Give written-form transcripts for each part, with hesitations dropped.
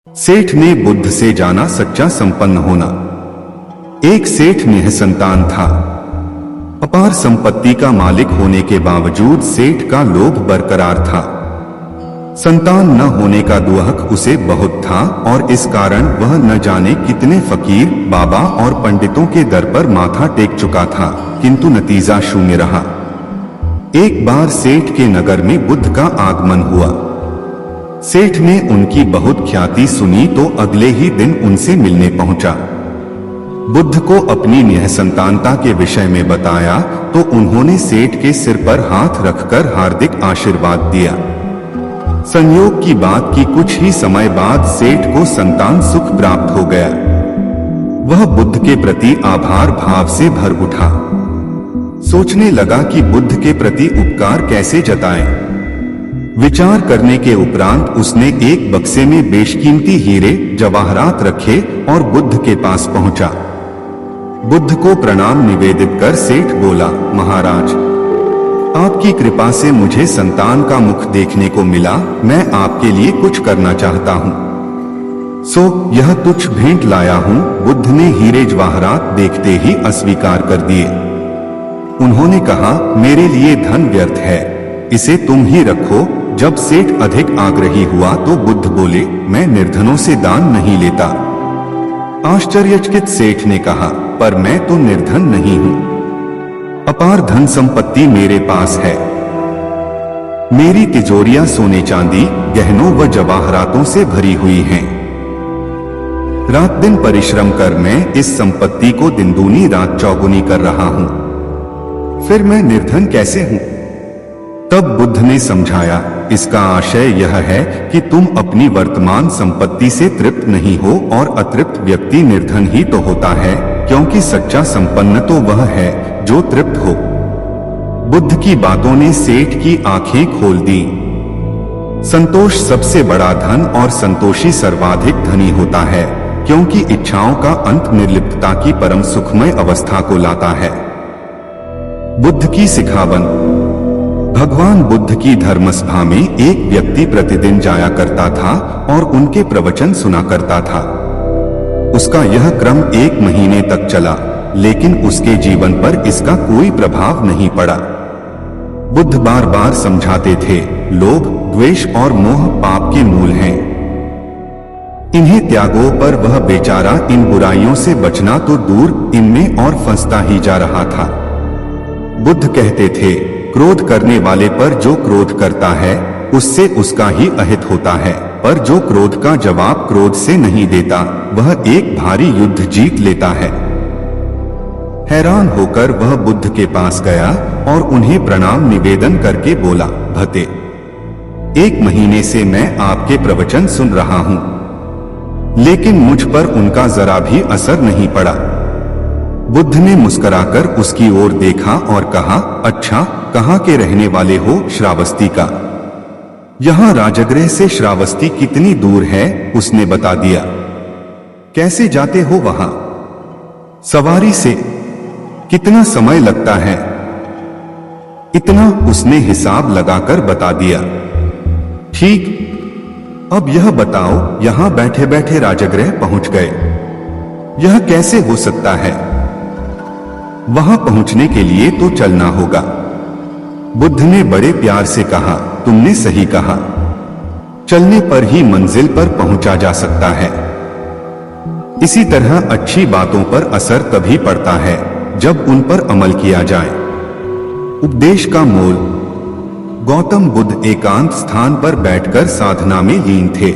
सेठ ने बुद्ध से जाना सच्चा संपन्न होना। एक सेठ निःसंतान था। अपार संपत्ति का मालिक होने के बावजूद सेठ का लोभ बरकरार था। संतान न होने का दुहक उसे बहुत था और इस कारण वह न जाने कितने फकीर, बाबा और पंडितों के दर पर माथा टेक चुका था, किंतु नतीजा शून्य रहा। एक बार सेठ के नगर में बुद्ध का आगमन हुआ। सेठ ने उनकी बहुत ख्याति सुनी तो अगले ही दिन उनसे मिलने पहुंचा। बुद्ध को अपनी निःसंतानता के विषय में बताया तो उन्होंने सेठ के सिर पर हाथ रखकर हार्दिक आशीर्वाद दिया। संयोग की बात कि कुछ ही समय बाद सेठ को संतान सुख प्राप्त हो गया। वह बुद्ध के प्रति आभार भाव से भर उठा। सोचने लगा कि बुद्ध के प्रति उपकार कैसे जताएं। विचार करने के उपरांत उसने एक बक्से में बेशकीमती हीरे जवाहरात रखे और बुद्ध के पास पहुंचा। बुद्ध को प्रणाम निवेदित कर सेठ बोला, महाराज, आपकी कृपा से मुझे संतान का मुख देखने को मिला। मैं आपके लिए कुछ करना चाहता हूँ, सो यह तुच्छ भेंट लाया हूँ। बुद्ध ने हीरे जवाहरात देखते ही अस्वीकार कर दिए। उन्होंने कहा, मेरे लिए धन व्यर्थ है, इसे तुम ही रखो। जब सेठ अधिक आग्रही हुआ तो बुद्ध बोले, मैं निर्धनों से दान नहीं लेता। आश्चर्यचकित सेठ ने कहा, पर मैं तो निर्धन नहीं हूं। अपार धन संपत्ति मेरे पास है। मेरी तिजोरियां सोने चांदी, गहनों व जवाहरातों से भरी हुई हैं। रात दिन परिश्रम कर मैं इस संपत्ति को दिन दूनी रात चौगुनी कर रहा हूं, फिर मैं निर्धन कैसे हूं? तब बुद्ध ने समझाया, इसका आशय यह है कि तुम अपनी वर्तमान संपत्ति से तृप्त नहीं हो और अतृप्त व्यक्ति निर्धन ही तो होता है, क्योंकि सच्चा संपन्न तो वह है जो तृप्त हो। बुद्ध की बातों ने सेठ की आंखें खोल दी। संतोष सबसे बड़ा धन और संतोषी सर्वाधिक धनी होता है, क्योंकि इच्छाओं का अंत निर्लिप्तता की परम सुखमय अवस्था को लाता है। बुद्ध की सिखावन। भगवान बुद्ध की धर्मसभा में एक व्यक्ति प्रतिदिन जाया करता था और उनके प्रवचन सुना करता था। उसका यह क्रम 1 महीने तक चला, लेकिन उसके जीवन पर इसका कोई प्रभाव नहीं पड़ा। बुद्ध बार बार समझाते थे, लोभ, द्वेष और मोह पाप के मूल हैं। इन्हें त्यागो, पर वह बेचारा इन बुराइयों से बचना तो दूर, इनमें और फंसता ही जा रहा था। बुद्ध कहते थे, क्रोध करने वाले पर जो क्रोध करता है उससे उसका ही अहित होता है, पर जो क्रोध का जवाब क्रोध से नहीं देता वह एक भारी युद्ध जीत लेता है। हैरान होकर वह बुद्ध के पास गया और उन्हें प्रणाम निवेदन करके बोला, भते, 1 महीने से मैं आपके प्रवचन सुन रहा हूं, लेकिन मुझ पर उनका जरा भी असर नहीं पड़ा। बुद्ध ने मुस्कुराकर उसकी ओर देखा और कहा, अच्छा, कहाँ के रहने वाले हो? श्रावस्ती का। यहाँ राजगृह से श्रावस्ती कितनी दूर है? उसने बता दिया। कैसे जाते हो वहां? सवारी से। कितना समय लगता है? इतना, उसने हिसाब लगाकर बता दिया। ठीक, अब यह बताओ, यहां बैठे बैठे राजगृह पहुंच गए, यह कैसे हो सकता है? वहां पहुंचने के लिए तो चलना होगा। बुद्ध ने बड़े प्यार से कहा, तुमने सही कहा, चलने पर ही मंजिल पर पहुंचा जा सकता है। इसी तरह अच्छी बातों पर असर तभी पड़ता है जब उन पर अमल किया जाए। उपदेश का मोल। गौतम बुद्ध एकांत स्थान पर बैठकर साधना में लीन थे।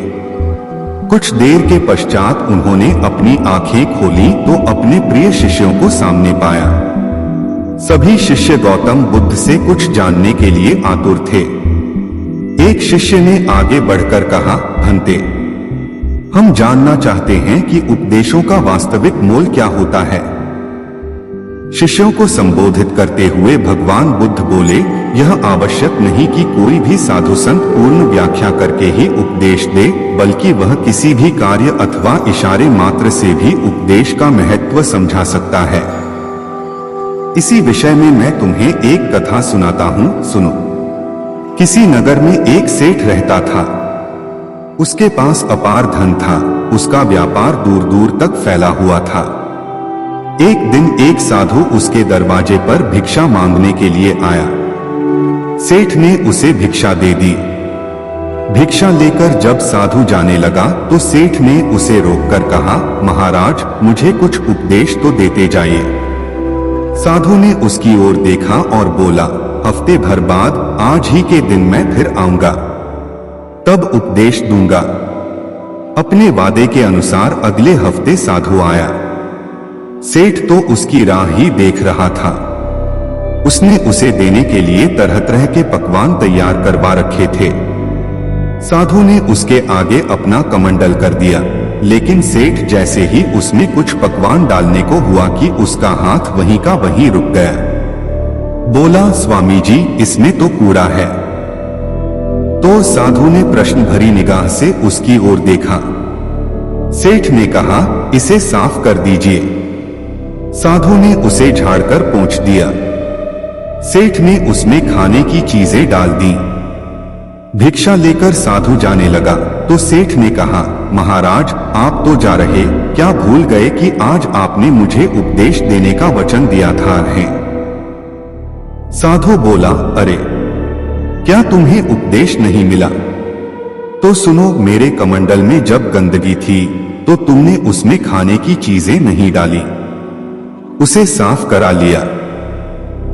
कुछ देर के पश्चात उन्होंने अपनी आंखें खोली तो अपने प्रिय शिष्यों को सामने पाया। सभी शिष्य गौतम बुद्ध से कुछ जानने के लिए आतुर थे। एक शिष्य ने आगे बढ़कर कहा, भंते, हम जानना चाहते हैं कि उपदेशों का वास्तविक मोल क्या होता है। शिष्यों को संबोधित करते हुए भगवान बुद्ध बोले, यह आवश्यक नहीं कि कोई भी साधु संत पूर्ण व्याख्या करके ही उपदेश दे, बल्कि वह किसी भी कार्य अथवा इशारे मात्र से भी उपदेश का महत्व समझा सकता है। इसी विषय में मैं तुम्हें एक कथा सुनाता हूँ, सुनो। किसी नगर में एक सेठ रहता था। उसके पास अपार धन था, उसका व्यापार दूर दूर तक फैला हुआ था। एक दिन एक साधु उसके दरवाजे पर भिक्षा मांगने के लिए आया। सेठ ने उसे भिक्षा दे दी। भिक्षा लेकर जब साधु जाने लगा तो सेठ ने उसे रोककर कहा, महाराज मुझे कुछ उपदेश तो देते जाइए। साधु ने उसकी ओर देखा और बोला, हफ्ते भर बाद आज ही के दिन मैं फिर आऊंगा, तब उपदेश दूंगा। अपने वादे के अनुसार अगले हफ्ते साधु आया। सेठ तो उसकी राह ही देख रहा था। उसने उसे देने के लिए तरह तरह के पकवान तैयार करवा रखे थे। साधु ने उसके आगे अपना कमंडल कर दिया, लेकिन सेठ जैसे ही उसमें कुछ पकवान डालने को हुआ कि उसका हाथ वहीं का वहीं रुक गया। बोला, स्वामी जी इसमें तो कूड़ा है। तो साधु ने प्रश्न भरी निगाह से उसकी ओर देखा। सेठ ने कहा, इसे साफ कर दीजिए। साधु ने उसे झाड़कर पोंछ दिया। सेठ ने उसमें खाने की चीजें डाल दी। भिक्षा लेकर साधु जाने लगा तो सेठ ने कहा, महाराज आप तो जा रहे, क्या भूल गए कि आज आपने मुझे उपदेश देने का वचन दिया था? साधु बोला, अरे क्या तुम्हें उपदेश नहीं मिला? तो सुनो, मेरे कमंडल में जब गंदगी थी तो तुमने उसमें खाने की चीजें नहीं डाली, उसे साफ करा लिया।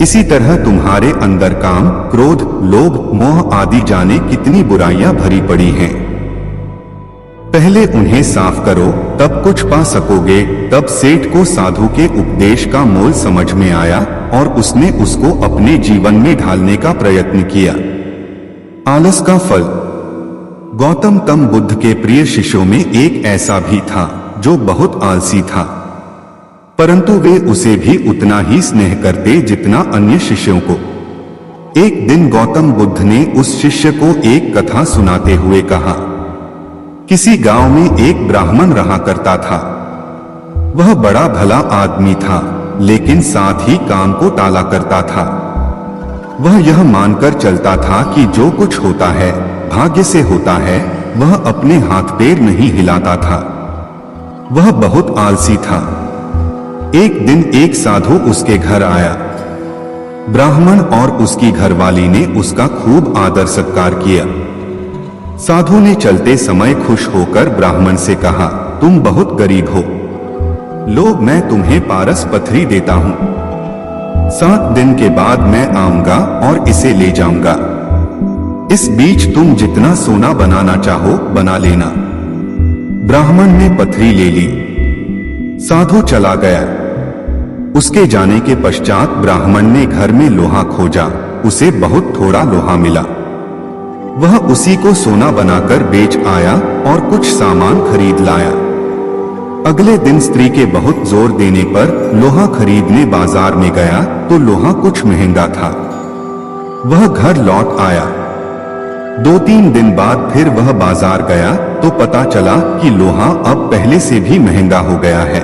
इसी तरह तुम्हारे अंदर काम, क्रोध, लोभ, मोह आदि जाने कितनी बुराइयां भरी पड़ी हैं। पहले उन्हें साफ करो, तब कुछ पा सकोगे। तब सेठ को साधु के उपदेश का मोल समझ में आया और उसने उसको अपने जीवन में ढालने का प्रयत्न किया। आलस का फल। गौतम तम बुद्ध के प्रिय शिष्यों में एक ऐसा भी था जो बहुत आलसी था, परंतु वे उसे भी उतना ही स्नेह करते जितना अन्य शिष्यों को। एक दिन गौतम बुद्ध ने उस शिष्य को एक कथा सुनाते हुए कहा, किसी गांव में एक ब्राह्मण रहा करता था। वह बड़ा भला आदमी था, लेकिन साथ ही काम को टाला करता था। वह यह मानकर चलता था कि जो कुछ होता है भाग्य से होता है, वह अपने हाथ पैर नहीं हिलाता था। वह बहुत आलसी था। एक दिन एक साधु उसके घर आया। ब्राह्मण और उसकी घरवाली ने उसका खूब आदर सत्कार किया। साधु ने चलते समय खुश होकर ब्राह्मण से कहा, तुम बहुत गरीब हो, लो मैं तुम्हें पारस पथरी देता हूं। 7 दिन के बाद मैं आऊंगा और इसे ले जाऊंगा। इस बीच तुम जितना सोना बनाना चाहो बना लेना। ब्राह्मण ने पथरी ले ली। साधु चला गया। उसके जाने के पश्चात ब्राह्मण ने घर में लोहा खोजा, उसे बहुत थोड़ा लोहा मिला। वह उसी को सोना बनाकर बेच आया और कुछ सामान खरीद लाया। अगले दिन स्त्री के बहुत जोर देने पर लोहा खरीदने बाजार में गया तो लोहा कुछ महंगा था। वह घर लौट आया। 2-3 दिन बाद फिर वह बाजार गया तो पता चला कि लोहा अब पहले से भी महंगा हो गया है।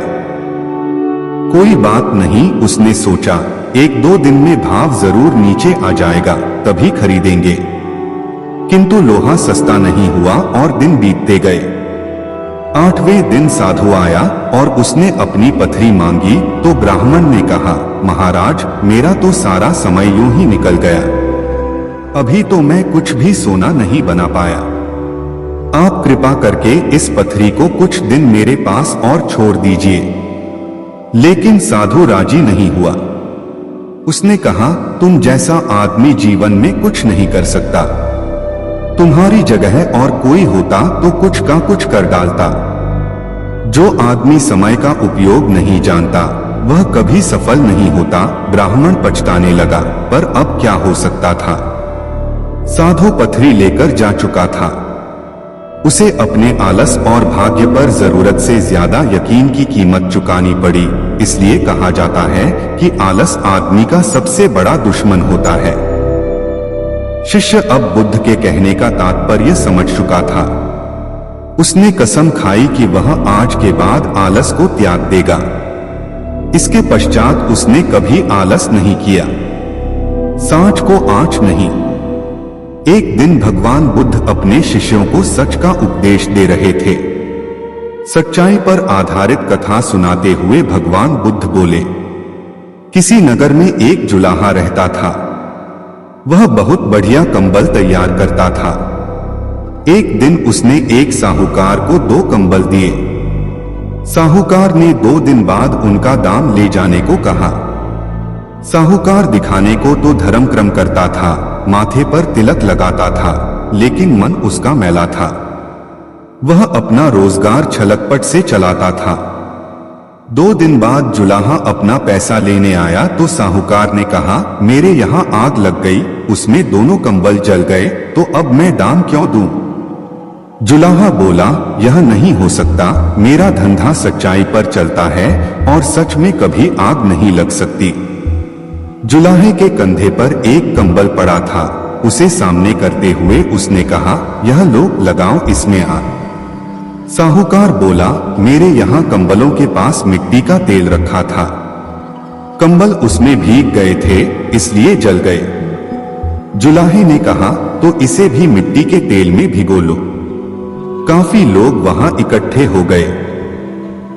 कोई बात नहीं, उसने सोचा, 1-2 दिन में भाव जरूर नीचे आ जाएगा, तभी खरीदेंगे। किंतु लोहा सस्ता नहीं हुआ और दिन बीतते गए। 8वें दिन साधु आया और उसने अपनी पथरी मांगी तो ब्राह्मण ने कहा, महाराज मेरा तो सारा समय यूं ही निकल गया, अभी तो मैं कुछ भी सोना नहीं बना पाया। आप कृपा करके इस पथरी को कुछ दिन मेरे पास और छोड़ दीजिए। लेकिन साधु राजी नहीं हुआ। उसने कहा, तुम जैसा आदमी जीवन में कुछ नहीं कर सकता। तुम्हारी जगह और कोई होता तो कुछ का कुछ कर डालता। जो आदमी समय का उपयोग नहीं जानता वह कभी सफल नहीं होता। ब्राह्मण पछताने लगा, पर अब क्या हो सकता था। साधु पथरी लेकर जा चुका था। उसे अपने आलस और भाग्य पर जरूरत से ज्यादा यकीन की कीमत चुकानी पड़ी। इसलिए कहा जाता है कि आलस आदमी का सबसे बड़ा दुश्मन होता है। शिष्य अब बुद्ध के कहने का तात्पर्य समझ चुका था। उसने कसम खाई कि वह आज के बाद आलस को त्याग देगा। इसके पश्चात उसने कभी आलस नहीं किया। सांच को आंच नहीं। एक दिन भगवान बुद्ध अपने शिष्यों को सच का उपदेश दे रहे थे। सच्चाई पर आधारित कथा सुनाते हुए भगवान बुद्ध बोले, किसी नगर में एक जुलाहा रहता था। वह बहुत बढ़िया कंबल तैयार करता था। एक दिन उसने एक साहूकार को 2 कंबल दिए। साहूकार ने 2 दिन बाद उनका दाम ले जाने को कहा। साहूकार दिखाने को तो धर्म क्रम करता था, माथे पर तिलक लगाता था, लेकिन मन उसका मैला था। वह अपना रोजगार छलकपट से चलाता था। 2 दिन बाद जुलाहा अपना पैसा लेने आया तो साहूकार ने कहा, मेरे यहाँ आग लग गई, उसमें दोनों कंबल जल गए, तो अब मैं दाम क्यों दूं? जुलाहा बोला, यह नहीं हो सकता, मेरा धंधा सच्चाई पर चलता है और सच में कभी आग नहीं लग सकती। जुलाहे के कंधे पर एक कंबल पड़ा था। उसे सामने करते हुए उसने कहा, यह लो, लगाओ इसमें आग। साहूकार बोला, मेरे यहाँ कंबलों के पास मिट्टी का तेल रखा था, कंबल उसमें भीग गए थे, इसलिए जल गए। जुलाहे ने कहा, तो इसे भी मिट्टी के तेल में भिगो लो। काफी लोग वहां इकट्ठे हो गए।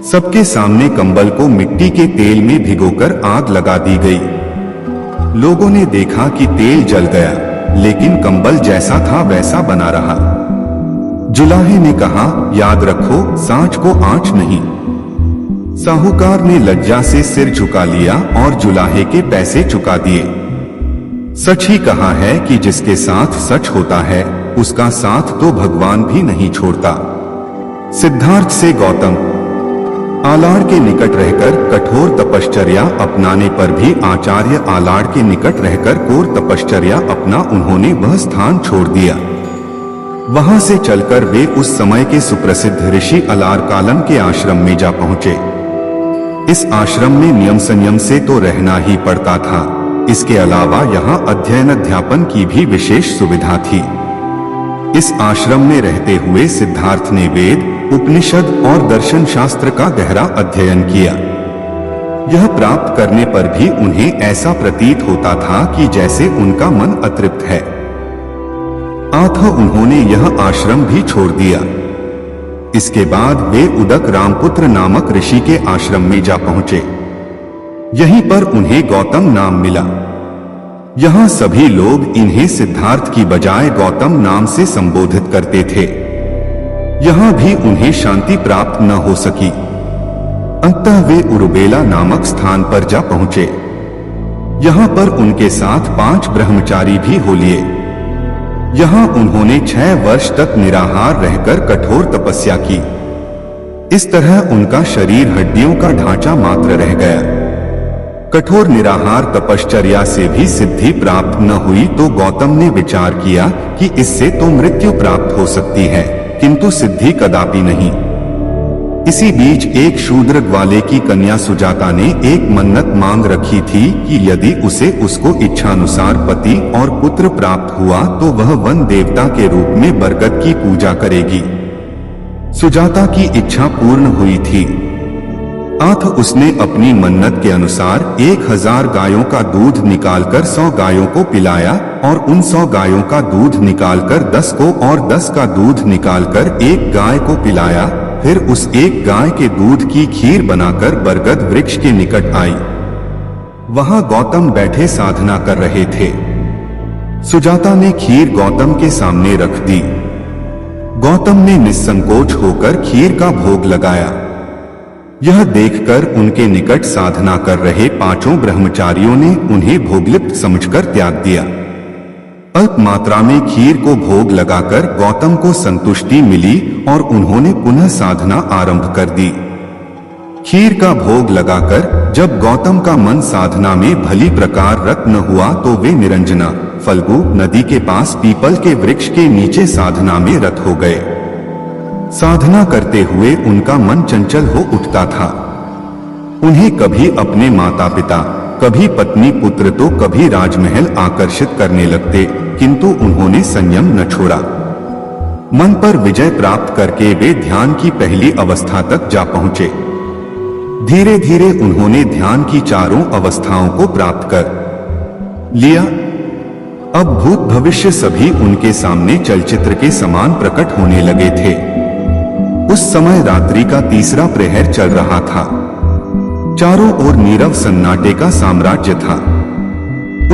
सबके सामने कंबल को मिट्टी के तेल में भिगोकर आग लगा दी गई। लोगों ने देखा कि तेल जल गया, लेकिन कंबल जैसा था वैसा बना रहा। जुलाहे ने कहा, याद रखो, सांच को आंच नहीं। साहूकार ने लज्जा से सिर झुका लिया और जुलाहे के पैसे चुका दिए। सच ही कहा है कि जिसके साथ सच होता है उसका साथ तो भगवान भी नहीं छोड़ता। सिद्धार्थ से गौतम। आलाड़ के निकट रहकर कठोर तपश्चर्या अपनाने पर भी आचार्य आलाड़ के निकट रहकर कोर तपश्चर्या अपना उन्होंने वह स्थान छोड़ दिया। वहां से चलकर वे उस समय के सुप्रसिद्ध ऋषि अलारकालम के आश्रम में जा पहुंचे। इस आश्रम में नियम संयम से तो रहना ही पड़ता था, इसके अलावा यहाँ अध्ययन अध्यापन की भी विशेष सुविधा थी। इस आश्रम में रहते हुए सिद्धार्थ ने वेद, उपनिषद और दर्शन शास्त्र का गहरा अध्ययन किया। यह प्राप्त करने पर भी उन्हें ऐसा प्रतीत होता था कि जैसे उनका मन अतृप्त है। अतः उन्होंने यह आश्रम भी छोड़ दिया। इसके बाद वे उदक रामपुत्र नामक ऋषि के आश्रम में जा पहुंचे। यहीं पर उन्हें गौतम नाम मिला। यहाँ सभी लोग इन्हें सिद्धार्थ की बजाय गौतम नाम से संबोधित करते थे। यहाँ भी उन्हें शांति प्राप्त न हो सकी। अंततः वे उरुबेला नामक स्थान पर जा पहुंचे। यहाँ पर उनके साथ 5 ब्रह्मचारी भी हो लिए। यहाँ उन्होंने 6 वर्ष तक निराहार रहकर कठोर तपस्या की। इस तरह उनका शरीर हड्डियों का ढांचा मात्र रह गया। कठोर निराहार तपश्चर्या से भी सिद्धि प्राप्त न हुई तो गौतम ने विचार किया कि इससे तो मृत्यु प्राप्त हो सकती है, किंतु सिद्धि कदापि नहीं। इसी बीच एक शूद्र ग्वाले की कन्या सुजाता ने एक मन्नत मांग रखी थी कि यदि उसे उसको इच्छानुसार पति और पुत्र प्राप्त हुआ तो वह वन देवता के रूप में बरगद की पूजा करेगी। सुजाता की इच्छा पूर्ण हुई थी। अतः उसने अपनी मन्नत के अनुसार 1000 गायों का दूध निकालकर 100 गायों को पिलाया और उन 100 गायों का दूध निकालकर 10 को और 10 का दूध निकालकर 1 गाय को पिलाया। फिर उस 1 गाय के दूध की खीर बनाकर बरगद वृक्ष के निकट आई। वहां गौतम बैठे साधना कर रहे थे। सुजाता ने खीर गौतम के सामने रख दी। गौतम ने निस्संकोच होकर खीर का भोग लगाया। यह देखकर उनके निकट साधना कर रहे 5 ब्रह्मचारियों ने उन्हें भोगलिप्त समझकर त्याग दिया। अल्प मात्रा में खीर को भोग लगाकर गौतम को संतुष्टि मिली और उन्होंने पुनः साधना आरंभ कर दी। खीर का भोग लगाकर जब गौतम का मन साधना में भली प्रकार रत न हुआ तो वे निरंजना फल्गु नदी के पास पीपल के वृक्ष के नीचे साधना में रत हो गए। साधना करते हुए उनका मन चंचल हो उठता था। उन्हें कभी अपने माता पिता, कभी पत्नी पुत्र तो कभी राजमहल आकर्षित करने लगते, किंतु उन्होंने संयम न छोड़ा। मन पर विजय प्राप्त करके वे ध्यान की पहली अवस्था तक जा पहुंचे। धीरे धीरे उन्होंने ध्यान की चारों अवस्थाओं को प्राप्त कर लिया। अब भूत भविष्य सभी उनके सामने चलचित्र के समान प्रकट होने लगे थे। उस समय रात्रि का तीसरा प्रहर चल रहा था। चारों ओर नीरव सन्नाटे का साम्राज्य था।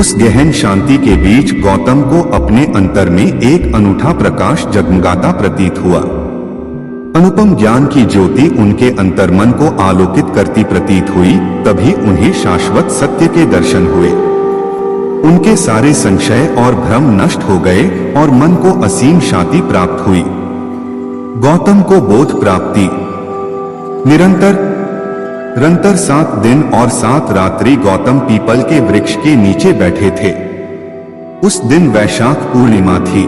उस गहन शांति के बीच गौतम को अपने अंतर में एक अनूठा प्रकाश जगमगाता प्रतीत हुआ। अनुपम ज्ञान की ज्योति उनके अंतर्मन को आलोकित करती प्रतीत हुई। तभी उन्हें शाश्वत सत्य के दर्शन हुए। उनके सारे संशय और भ्रम नष्ट हो गए और मन को असीम शांति प्राप्त हुई। गौतम को बोध प्राप्ति। निरंतर 7 दिन और 7 रात्रि गौतम पीपल के वृक्ष के नीचे बैठे थे। उस दिन वैशाख पूर्णिमा थी।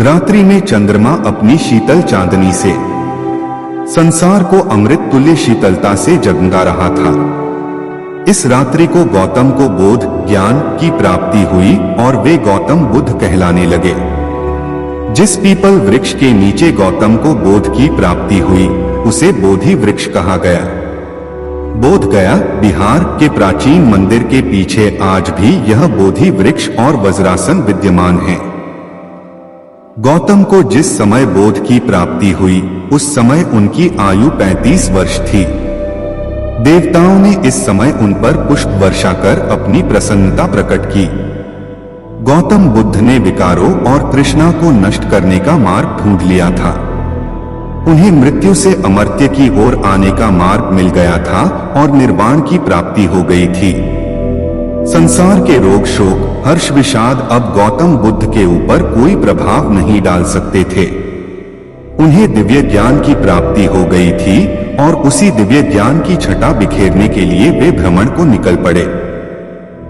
रात्रि में चंद्रमा अपनी शीतल चांदनी से संसार को अमृत तुल्य शीतलता से जगमगा रहा था। इस रात्रि को गौतम को बोध ज्ञान की प्राप्ति हुई और वे गौतम बुद्ध कहलाने लगे। जिस पीपल वृक्ष के नीचे गौतम को बोध की प्राप्ति हुई उसे बोधि वृक्ष कहा गया। बोध गया बिहार के प्राचीन मंदिर के पीछे आज भी यह बोधि वृक्ष और वज्रासन विद्यमान है। गौतम को जिस समय बोध की प्राप्ति हुई उस समय उनकी आयु 35 वर्ष थी। देवताओं ने इस समय उन पर पुष्प वर्षा कर अपनी प्रसन्नता प्रकट की। गौतम बुद्ध ने विकारों और तृष्णा को नष्ट करने का मार्ग ढूंढ लिया था। उन्हें मृत्यु से अमर्त्य की ओर आने का मार्ग मिल गया था और निर्वाण की प्राप्ति हो गई थी। संसार के रोग शोक हर्ष विषाद अब गौतम बुद्ध के ऊपर कोई प्रभाव नहीं डाल सकते थे। उन्हें दिव्य ज्ञान की प्राप्ति हो गई थी और उसी दिव्य ज्ञान की छटा बिखेरने के लिए वे भ्रमण को निकल पड़े।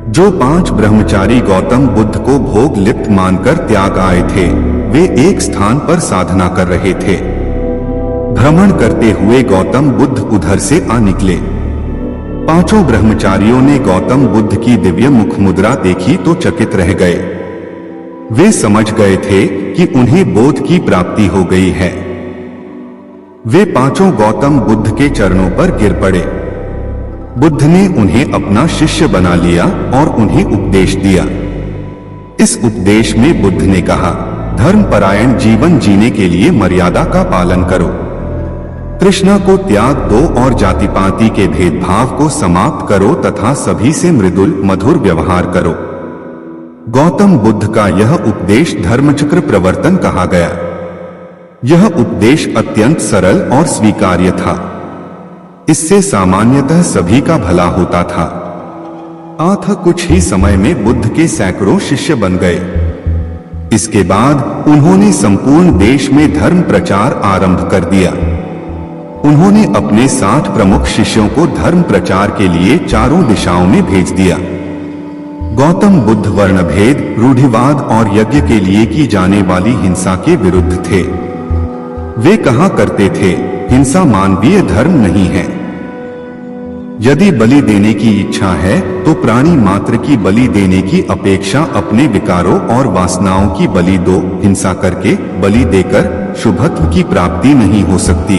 जो 5 ब्रह्मचारी गौतम बुद्ध को भोग लिप्त मानकर त्याग आए थे वे एक स्थान पर साधना कर रहे थे। भ्रमण करते हुए गौतम बुद्ध उधर से आ निकले। 5 ब्रह्मचारियों ने गौतम बुद्ध की दिव्य मुख मुद्रा देखी तो चकित रह गए। वे समझ गए थे कि उन्हें बोध की प्राप्ति हो गई है। वे 5 गौतम बुद्ध के चरणों पर गिर पड़े। बुद्ध ने उन्हें अपना शिष्य बना लिया और उन्हें उपदेश दिया। इस उपदेश में बुद्ध ने कहा, धर्मपरायण जीवन जीने के लिए मर्यादा का पालन करो, तृष्णा को त्याग दो और जाति पाति के भेदभाव को समाप्त करो तथा सभी से मृदुल मधुर व्यवहार करो। गौतम बुद्ध का यह उपदेश धर्मचक्र प्रवर्तन कहा गया। यह उपदेश अत्यंत सरल और स्वीकार्य था। इससे सामान्यतः सभी का भला होता था। कुछ ही समय में बुद्ध के सैकड़ों शिष्य बन गए। इसके बाद उन्होंने संपूर्ण देश में धर्म प्रचार आरंभ कर दिया। उन्होंने अपने 60 प्रमुख शिष्यों को धर्म प्रचार के लिए चारों दिशाओं में भेज दिया। गौतम बुद्ध वर्णभेद, रूढ़िवाद और यज्ञ के लिए की जाने वाली हिंसा के विरुद्ध थे। वे कहा करते थे, हिंसा मानवीय धर्म नहीं है। यदि बलि देने की इच्छा है तो प्राणी मात्र की बलि देने की अपेक्षा अपने विकारों और वासनाओं की बलि दो। हिंसा करके, बलि देकर शुभत्व की प्राप्ति नहीं हो सकती।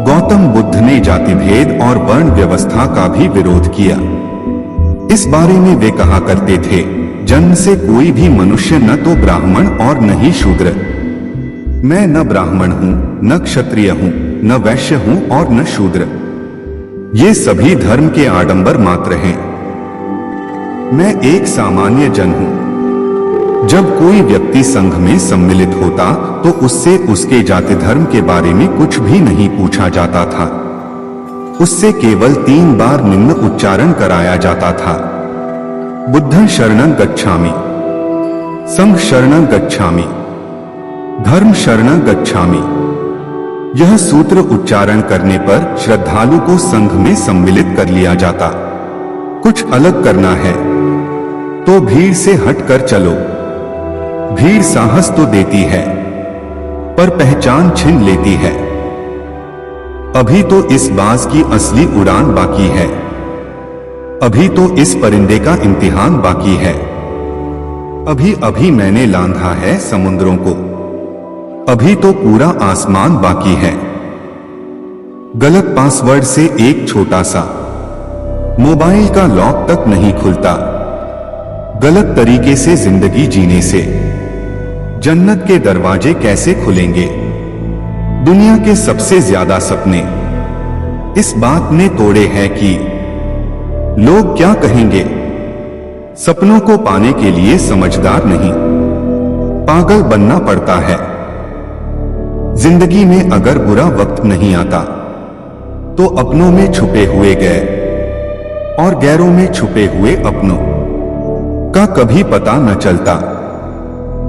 गौतम बुद्ध ने जाति भेद और वर्ण व्यवस्था का भी विरोध किया। इस बारे में वे कहा करते थे, जन्म से कोई भी मनुष्य न तो ब्राह्मण और न ही शूद्र। मैं न ब्राह्मण हूँ, न क्षत्रिय हूँ, न वैश्य हूँ और न शूद्र। ये सभी धर्म के आडंबर मात्र हैं। मैं एक सामान्य जन हूँ। जब कोई व्यक्ति संघ में सम्मिलित होता तो उससे उसके जाति धर्म के बारे में कुछ भी नहीं पूछा जाता था। उससे केवल 3 बार निम्न उच्चारण कराया जाता था, बुद्धं शरणं गच्छामि, संघ शरणं गच्छामि, धर्म शरणं गच्छामि। यह सूत्र उच्चारण करने पर श्रद्धालु को संघ में सम्मिलित कर लिया जाता। कुछ अलग करना है तो भीड़ से हटकर चलो। भीड़ साहस तो देती है पर पहचान छीन लेती है। अभी तो इस बाज की असली उड़ान बाकी है। अभी तो इस परिंदे का इम्तिहान बाकी है। अभी अभी मैंने लांघा है समुद्रों को। अभी तो पूरा आसमान बाकी है। गलत पासवर्ड से एक छोटा सा मोबाइल का लॉक तक नहीं खुलता। गलत तरीके से जिंदगी जीने से जन्नत के दरवाजे कैसे खुलेंगे। दुनिया के सबसे ज्यादा सपने इस बात ने तोड़े हैं कि लोग क्या कहेंगे। सपनों को पाने के लिए समझदार नहीं, पागल बनना पड़ता है। जिंदगी में अगर बुरा वक्त नहीं आता तो अपनों में छुपे हुए गैर और गैरों में छुपे हुए अपनों का कभी पता न चलता।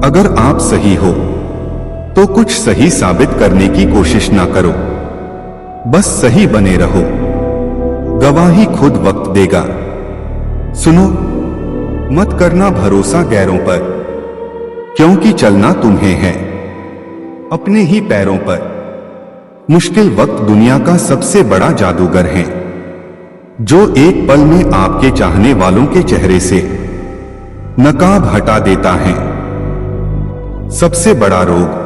अगर आप सही हो तो कुछ सही साबित करने की कोशिश ना करो, बस सही बने रहो। गवाही खुद वक्त देगा। सुनो, मत करना भरोसा गैरों पर, क्योंकि चलना तुम्हें है अपने ही पैरों पर। मुश्किल वक्त दुनिया का सबसे बड़ा जादूगर है, जो एक पल में आपके चाहने वालों के चेहरे से नकाब हटा देता है। सबसे बड़ा रोग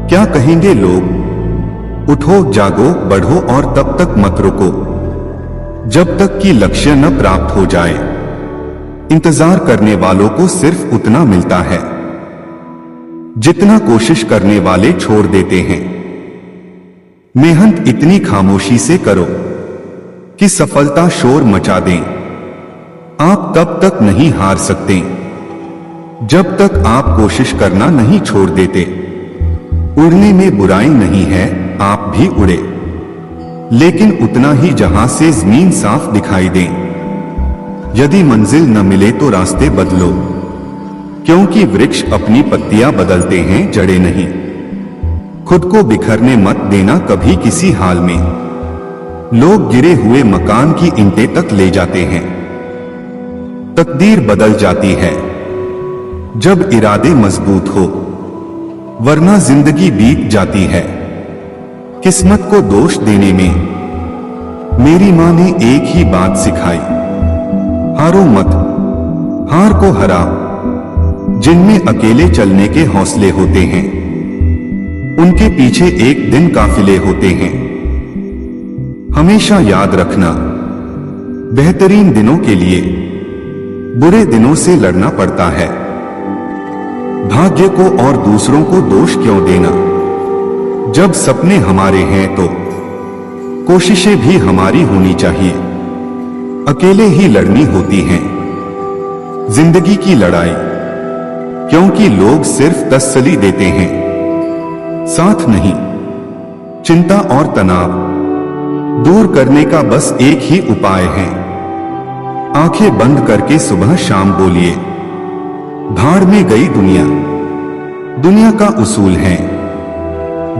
क्या कहेंगे लोग। उठो, जागो, बढ़ो और तब तक मत रुको जब तक कि लक्ष्य न प्राप्त हो जाए। इंतजार करने वालों को सिर्फ उतना मिलता है जितना कोशिश करने वाले छोड़ देते हैं। मेहनत इतनी खामोशी से करो कि सफलता शोर मचा दें। आप तब तक नहीं हार सकते जब तक आप कोशिश करना नहीं छोड़ देते। उड़ने में बुराई नहीं है, आप भी उड़े, लेकिन उतना ही जहां से जमीन साफ दिखाई दे। यदि मंजिल न मिले तो रास्ते बदलो, क्योंकि वृक्ष अपनी पत्तियां बदलते हैं, जड़ें नहीं। खुद को बिखरने मत देना कभी किसी हाल में। लोग गिरे हुए मकान की ईंटें तक ले जाते हैं। तकदीर बदल जाती है जब इरादे मजबूत हो, वरना जिंदगी बीत जाती है। किस्मत को दोष देने में मेरी मां ने एक ही बात सिखाई, हारो मत, हार को हराओ। जिनमें अकेले चलने के हौसले होते हैं, उनके पीछे एक दिन काफिले होते हैं। हमेशा याद रखना, बेहतरीन दिनों के लिए बुरे दिनों से लड़ना पड़ता है। भाग्य को और दूसरों को दोष क्यों देना। जब सपने हमारे हैं तो कोशिशें भी हमारी होनी चाहिए। अकेले ही लड़नी होती हैं जिंदगी की लड़ाई, क्योंकि लोग सिर्फ तसल्ली देते हैं, साथ नहीं। चिंता और तनाव दूर करने का बस एक ही उपाय है। आंखें बंद करके सुबह शाम बोलिए, भाड़ में गई दुनिया। दुनिया का उसूल है,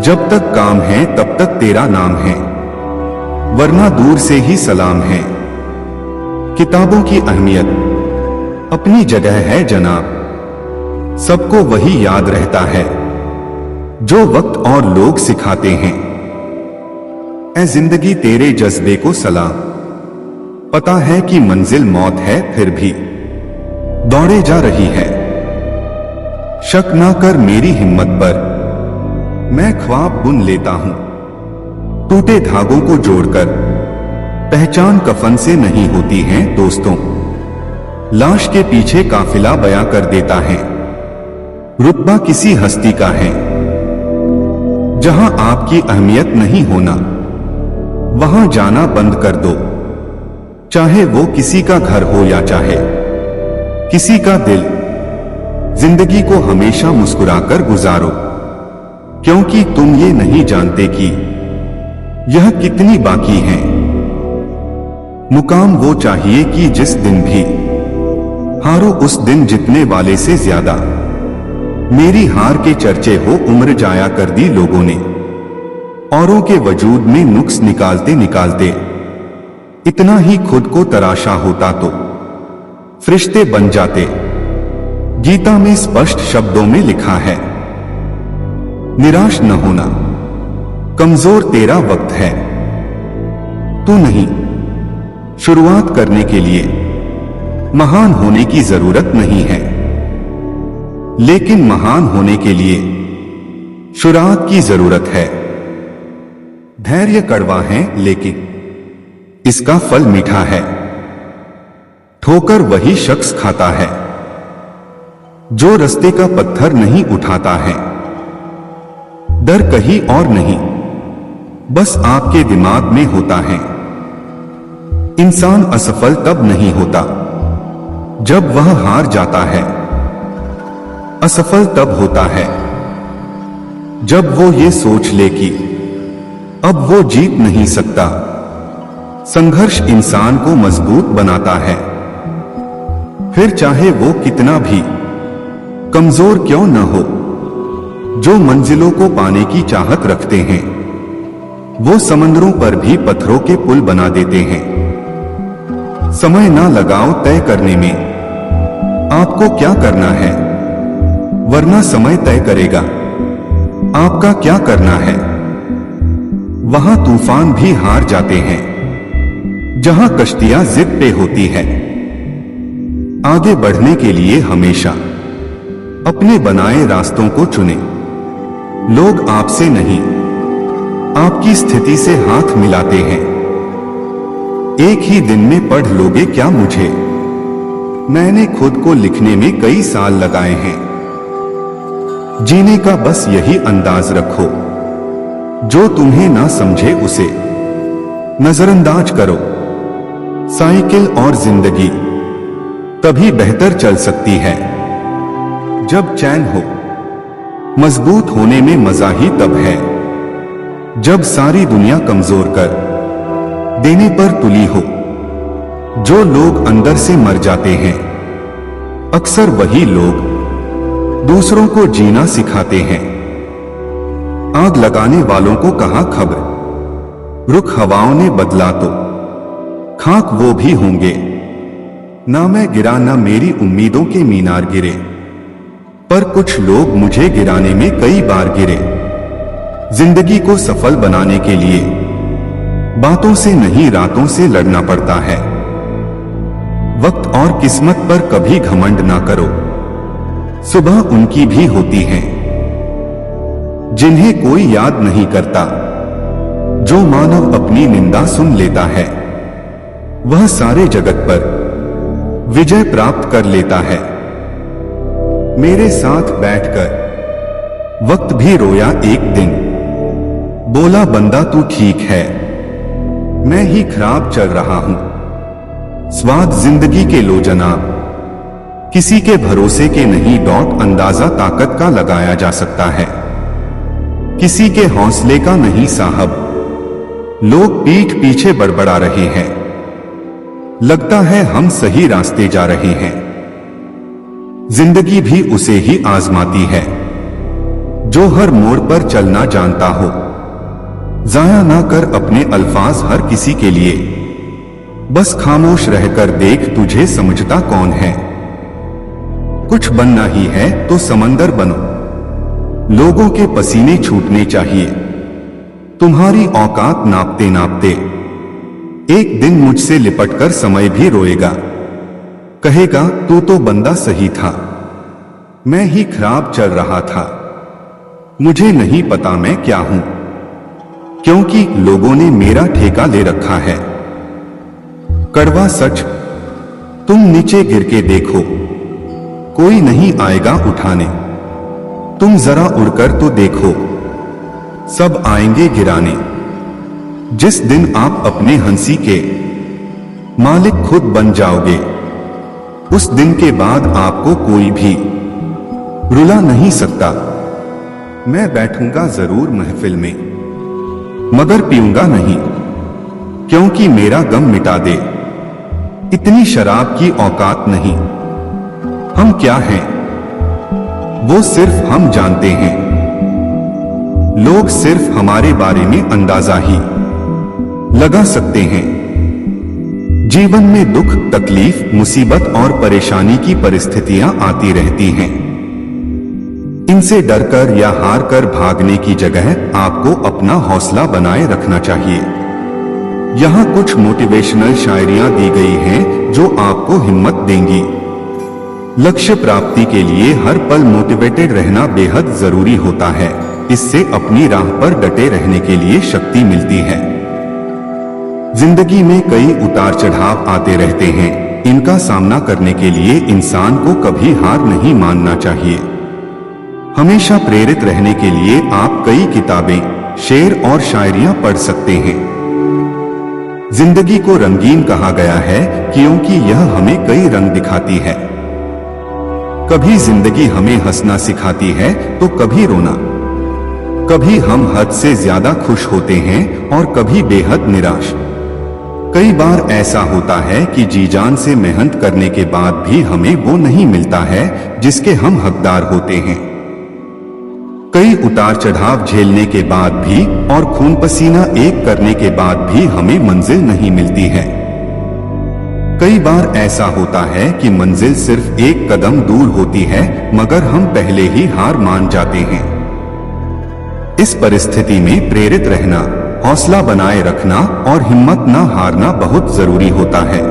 जब तक काम है तब तक तेरा नाम है, वरना दूर से ही सलाम है। किताबों की अहमियत अपनी जगह है जनाब, सबको वही याद रहता है जो वक्त और लोग सिखाते हैं। ऐ जिंदगी तेरे जज्बे को सलाम, पता है कि मंजिल मौत है, फिर भी दौड़े जा रही है। शक ना कर मेरी हिम्मत पर, मैं ख्वाब बुन लेता हूं। टूटे धागों को जोड़कर पहचान कफन से नहीं होती है दोस्तों, लाश के पीछे काफिला बयां कर देता है। रुतबा किसी हस्ती का है, जहां आपकी अहमियत नहीं होना वहां जाना बंद कर दो। चाहे वो किसी का घर हो या चाहे किसी का दिल, जिंदगी को हमेशा मुस्कुराकर गुजारो, क्योंकि तुम ये नहीं जानते कि यह कितनी बाकी है। मुकाम वो चाहिए कि जिस दिन भी हारो उस दिन जीतने वाले से ज्यादा। मेरी हार के चर्चे हो उम्र जाया कर दी लोगों ने, औरों के वजूद में नुक्स निकालते निकालते इतना ही खुद को तराशा होता तो फरिश्ते बन जाते। गीता में स्पष्ट शब्दों में लिखा है, निराश न होना, कमजोर तेरा वक्त है, तू नहीं। शुरुआत करने के लिए महान होने की जरूरत नहीं है, लेकिन महान होने के लिए शुरुआत की जरूरत है। धैर्य कड़वा है लेकिन इसका फल मीठा है, ठोकर वही शख्स खाता है जो रास्ते का पत्थर नहीं उठाता है। डर कहीं और नहीं, बस आपके दिमाग में होता है। इंसान असफल तब नहीं होता जब वह हार जाता है। असफल तब होता है जब वो ये सोच ले कि अब वो जीत नहीं सकता। संघर्ष इंसान को मजबूत बनाता है, फिर चाहे वो कितना भी कमजोर क्यों न हो। जो मंजिलों को पाने की चाहत रखते हैं वो समंदरों पर भी पत्थरों के पुल बना देते हैं। समय ना लगाओ तय करने में आपको क्या करना है, वरना समय तय करेगा आपका क्या करना है। वहां तूफान भी हार जाते हैं जहां कश्तियां जिद पे होती है। आगे बढ़ने के लिए हमेशा अपने बनाए रास्तों को चुनें। लोग आपसे नहीं, आपकी स्थिति से हाथ मिलाते हैं। एक ही दिन में पढ़ लोगे क्या मुझे? मैंने खुद को लिखने में कई साल लगाए हैं। जीने का बस यही अंदाज रखो, जो तुम्हें ना समझे उसे नजरअंदाज करो। साइकिल और जिंदगी तभी बेहतर चल सकती है जब चैन हो। मजबूत होने में मजा ही तब है जब सारी दुनिया कमजोर कर देने पर तुली हो। जो लोग अंदर से मर जाते हैं अक्सर वही लोग दूसरों को जीना सिखाते हैं। आग लगाने वालों को कहां खबर, रुख हवाओं ने बदला तो खाक वो भी होंगे। ना मैं गिरा ना मेरी उम्मीदों के मीनार गिरे, पर कुछ लोग मुझे गिराने में कई बार गिरे। जिंदगी को सफल बनाने के लिए बातों से नहीं रातों से लड़ना पड़ता है। वक्त और किस्मत पर कभी घमंड ना करो, सुबह उनकी भी होती है जिन्हें कोई याद नहीं करता। जो मानव अपनी निंदा सुन लेता है वह सारे जगत पर विजय प्राप्त कर लेता है। मेरे साथ बैठकर वक्त भी रोया एक दिन, बोला बंदा तू ठीक है, मैं ही खराब चल रहा हूं। स्वाद जिंदगी के लो जनाब, किसी के भरोसे के नहीं। अंदाजा ताकत का लगाया जा सकता है, किसी के हौसले का नहीं साहब। लोग पीठ पीछे बड़बड़ा रहे हैं, लगता है हम सही रास्ते जा रहे हैं। जिंदगी भी उसे ही आजमाती है जो हर मोड़ पर चलना जानता हो। जाया ना कर अपने अल्फाज हर किसी के लिए, बस खामोश रहकर देख तुझे समझता कौन है। कुछ बनना ही है तो समंदर बनो, लोगों के पसीने छूटने चाहिए। तुम्हारी औकात नापते नापते एक दिन मुझसे लिपटकर समय भी रोएगा, कहेगा तू तो बंदा सही था, मैं ही खराब चल रहा था। मुझे नहीं पता मैं क्या हूं, क्योंकि लोगों ने मेरा ठेका ले रखा है। कड़वा सच, तुम नीचे गिर के देखो, कोई नहीं आएगा उठाने। तुम जरा उड़कर तो देखो, सब आएंगे गिराने। जिस दिन आप अपने हंसी के मालिक खुद बन जाओगे, उस दिन के बाद आपको कोई भी रुला नहीं सकता। मैं बैठूंगा जरूर महफिल में, मगर पीऊंगा नहीं, क्योंकि मेरा गम मिटा दे इतनी शराब की औकात नहीं। हम क्या हैं वो सिर्फ हम जानते हैं, लोग सिर्फ हमारे बारे में अंदाजा ही लगा सकते हैं। जीवन में दुख, तकलीफ, मुसीबत और परेशानी की परिस्थितियां आती रहती हैं। इनसे डरकर या हार कर भागने की जगह आपको अपना हौसला बनाए रखना चाहिए। यहाँ कुछ मोटिवेशनल शायरियां दी गई हैं जो आपको हिम्मत देंगी। लक्ष्य प्राप्ति के लिए हर पल मोटिवेटेड रहना बेहद जरूरी होता है। इससे अपनी राह पर डटे रहने के लिए शक्ति मिलती है। जिंदगी में कई उतार चढ़ाव आते रहते हैं, इनका सामना करने के लिए इंसान को कभी हार नहीं मानना चाहिए। हमेशा प्रेरित रहने के लिए आप कई किताबें, शेर और शायरियां पढ़ सकते हैं। जिंदगी को रंगीन कहा गया है क्योंकि यह हमें कई रंग दिखाती है। कभी जिंदगी हमें हंसना सिखाती है तो कभी रोना। कभी हम हद से ज्यादा खुश होते हैं और कभी बेहद निराश। कई बार ऐसा होता है कि जी जान से मेहनत करने के बाद भी हमें वो नहीं मिलता है जिसके हम हकदार होते हैं। कई उतार चढ़ाव झेलने के बाद भी और खून पसीना एक करने के बाद भी हमें मंजिल नहीं मिलती है। कई बार ऐसा होता है कि मंजिल सिर्फ एक कदम दूर होती है मगर हम पहले ही हार मान जाते हैं। इस परिस्थिति में प्रेरित रहना, हौसला बनाए रखना और हिम्मत न हारना बहुत जरूरी होता है।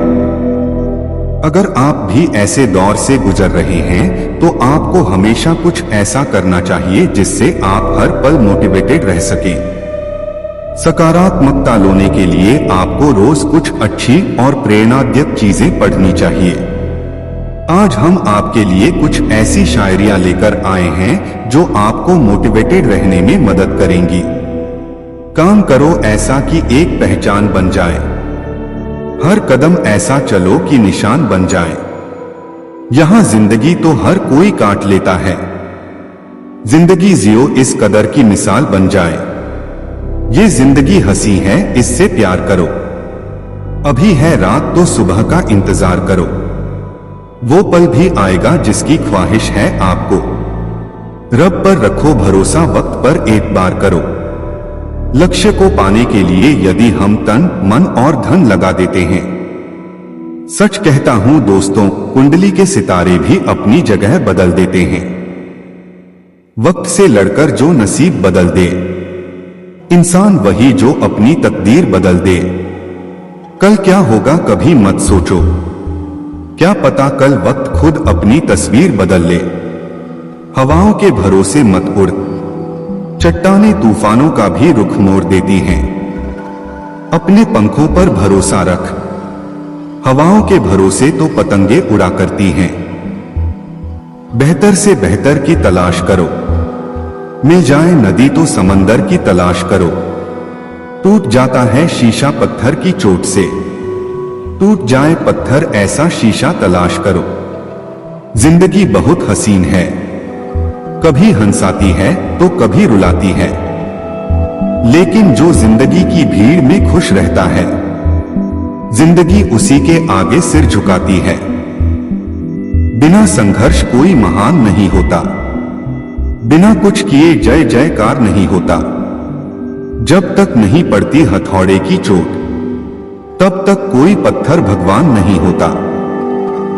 अगर आप भी ऐसे दौर से गुजर रहे हैं तो आपको हमेशा कुछ ऐसा करना चाहिए जिससे आप हर पल मोटिवेटेड रह सकें। सकारात्मकता लाने के लिए आपको रोज कुछ अच्छी और प्रेरणादायक चीजें पढ़नी चाहिए। आज हम आपके लिए कुछ ऐसी शायरियां लेकर आए हैं जो आपको मोटिवेटेड रहने में मदद करेंगी। काम करो ऐसा कि एक पहचान बन जाए, हर कदम ऐसा चलो कि निशान बन जाए। यहां जिंदगी तो हर कोई काट लेता है, जिंदगी जियो इस कदर की मिसाल बन जाए। ये जिंदगी हंसी है इससे प्यार करो, अभी है रात तो सुबह का इंतजार करो। वो पल भी आएगा जिसकी ख्वाहिश है आपको, रब पर रखो भरोसा वक्त पर एक बार करो। लक्ष्य को पाने के लिए यदि हम तन, मन और धन लगा देते हैं। सच कहता हूं दोस्तों, कुंडली के सितारे भी अपनी जगह बदल देते हैं। वक्त से लड़कर जो नसीब बदल दे, इंसान वही जो अपनी तकदीर बदल दे। कल क्या होगा कभी मत सोचो, क्या पता कल वक्त खुद अपनी तस्वीर बदल ले। हवाओं के भरोसे मत उड़, चट्टानें तूफानों का भी रुख मोड़ देती हैं। अपने पंखों पर भरोसा रख, हवाओं के भरोसे तो पतंगे उड़ा करती हैं। बेहतर से बेहतर की तलाश करो, मिल जाए नदी तो समंदर की तलाश करो। टूट जाता है शीशा पत्थर की चोट से, टूट जाए पत्थर ऐसा शीशा तलाश करो। जिंदगी बहुत हसीन है, कभी हंसाती है तो कभी रुलाती है, लेकिन जो जिंदगी की भीड़ में खुश रहता है, जिंदगी उसी के आगे सिर झुकाती है। बिना संघर्ष कोई महान नहीं होता, बिना कुछ किए जय जयकार नहीं होता। जब तक नहीं पड़ती हथौड़े की चोट, तब तक कोई पत्थर भगवान नहीं होता।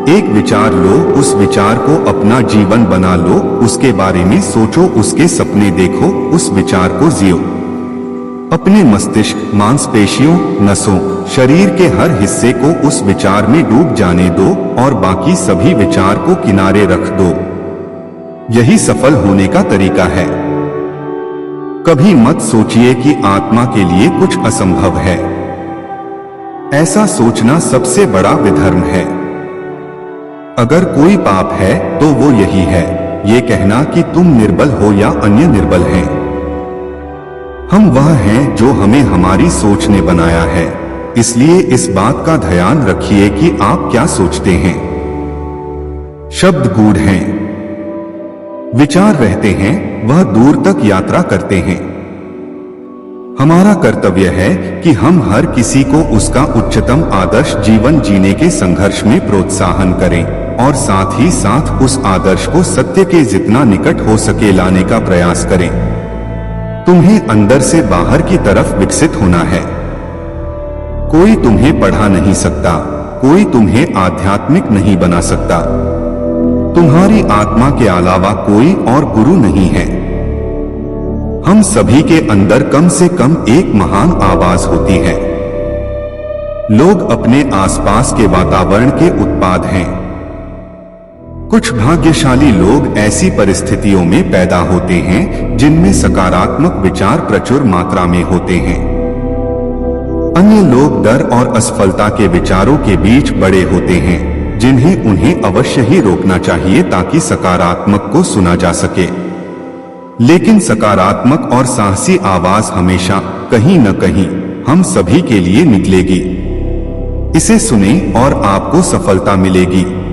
एक विचार लो, उस विचार को अपना जीवन बना लो, उसके बारे में सोचो, उसके सपने देखो, उस विचार को जियो। अपने मस्तिष्क, मांसपेशियों, नसों, शरीर के हर हिस्से को उस विचार में डूब जाने दो और बाकी सभी विचार को किनारे रख दो। यही सफल होने का तरीका है। कभी मत सोचिए कि आत्मा के लिए कुछ असंभव है, ऐसा सोचना सबसे बड़ा विधर्म है। अगर कोई पाप है तो वो यही है, ये कहना कि तुम निर्बल हो या अन्य निर्बल हैं। हम वह हैं जो हमें हमारी सोच ने बनाया है, इसलिए इस बात का ध्यान रखिए कि आप क्या सोचते हैं। शब्द गूढ़ हैं, विचार रहते हैं, वह दूर तक यात्रा करते हैं। हमारा कर्तव्य है कि हम हर किसी को उसका उच्चतम आदर्श जीवन जीने के संघर्ष में प्रोत्साहन करें और साथ ही साथ उस आदर्श को सत्य के जितना निकट हो सके लाने का प्रयास करें। तुम्हें अंदर से बाहर की तरफ विकसित होना है। कोई तुम्हें पढ़ा नहीं सकता, कोई तुम्हें आध्यात्मिक नहीं बना सकता। तुम्हारी आत्मा के अलावा कोई और गुरु नहीं है। हम सभी के अंदर कम से कम एक महान आवाज होती है। लोग अपने आसपास के वातावरण के उत्पाद हैं। कुछ भाग्यशाली लोग ऐसी परिस्थितियों में पैदा होते हैं जिनमें सकारात्मक विचार प्रचुर मात्रा में होते हैं। अन्य लोग डर और असफलता के विचारों के बीच बड़े होते हैं। जिन्हें उन्हें अवश्य ही रोकना चाहिए ताकि सकारात्मक को सुना जा सके। लेकिन सकारात्मक और साहसी आवाज हमेशा कहीं न कहीं हम सभी के लिए निकलेगी। इसे सुने और आपको सफलता मिलेगी।